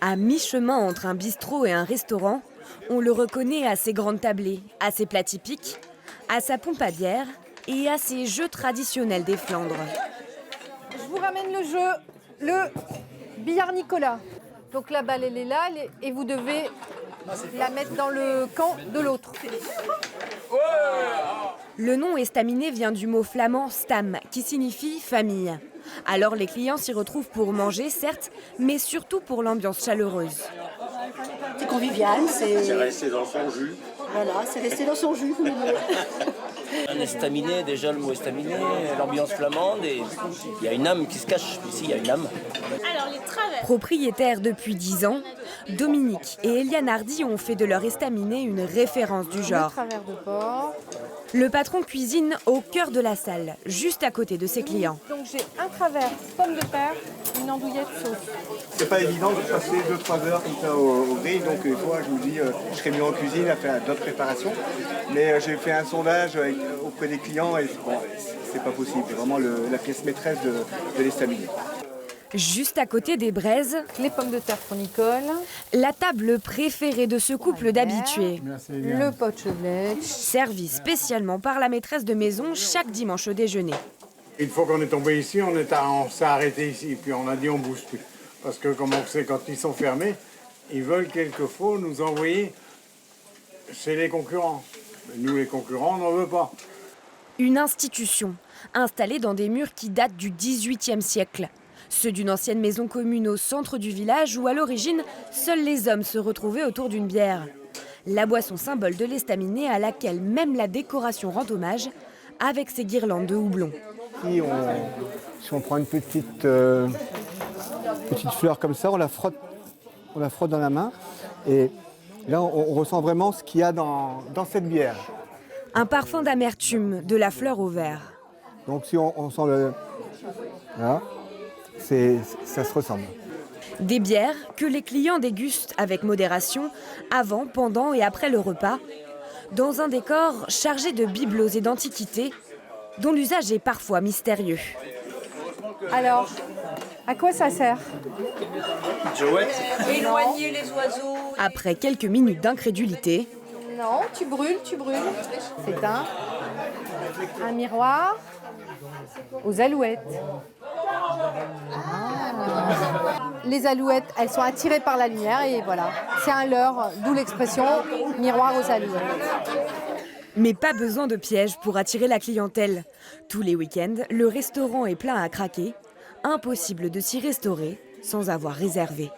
À mi-chemin entre un bistrot et un restaurant, on le reconnaît à ses grandes tablées, à ses plats typiques, à sa pompe à bière et à ses jeux traditionnels des Flandres. Je vous ramène le jeu, le billard Nicolas. Donc la balle, elle est là et vous devez la mettre dans le camp de l'autre. Le nom estaminet vient du mot flamand stam, qui signifie famille. Alors les clients s'y retrouvent pour manger, certes, mais surtout pour l'ambiance chaleureuse. C'est convivial, C'est resté dans son jus. Voilà, c'est resté dans son jus. Un estaminet, déjà le mot estaminet, l'ambiance flamande, et il y a une âme qui se cache. Ici, il y a une âme. Propriétaires depuis 10 ans, Dominique et Eliane Hardy ont fait de leur estaminet une référence du genre. Le travers de porc. Le patron cuisine au cœur de la salle, juste à côté de ses clients. Donc j'ai un travers pomme de terre, une andouillette sauce. C'est pas évident de passer 2-3 heures comme ça au grill, donc des fois je me dis je serais mieux en cuisine à faire d'autres préparations. Mais j'ai fait un sondage auprès des clients et bon, c'est pas possible. C'est vraiment la pièce maîtresse de l'estaminet. Juste à côté des braises, Les pommes de terre pour Nicole. la table préférée de ce couple d'habitués. Le pot de chevelec. Servi spécialement par la maîtresse de maison chaque dimanche au déjeuner. Une fois qu'on est tombé ici, on s'est arrêté ici, puis on a dit on bouge plus. Parce que comme on sait, quand ils sont fermés, ils veulent quelquefois nous envoyer chez les concurrents. Mais nous, les concurrents, on n'en veut pas. Une institution, installée dans des murs qui datent du XVIIIe siècle. Ceux d'une ancienne maison commune au centre du village où, à l'origine, seuls les hommes se retrouvaient autour d'une bière. La boisson symbole de l'estaminet à laquelle même la décoration rend hommage, avec ses guirlandes de houblon. Si on prend une petite fleur comme ça, on la frotte dans la main et là on ressent vraiment ce qu'il y a dans cette bière. Un parfum d'amertume, de la fleur au verre. Donc si on sent le... Voilà, ça se ressemble. Des bières que les clients dégustent avec modération, avant, pendant et après le repas, dans un décor chargé de bibelots et d'antiquités, dont l'usage est parfois mystérieux. Alors, à quoi ça sert? Éloigner les oiseaux. Après quelques minutes d'incrédulité, Non, tu brûles. C'est un miroir aux alouettes. Les alouettes, elles sont attirées par la lumière et voilà. C'est un leurre, d'où l'expression miroir aux alouettes. mais pas besoin de pièges pour attirer la clientèle. Tous les week-ends, le restaurant est plein à craquer. Impossible de s'y restaurer sans avoir réservé.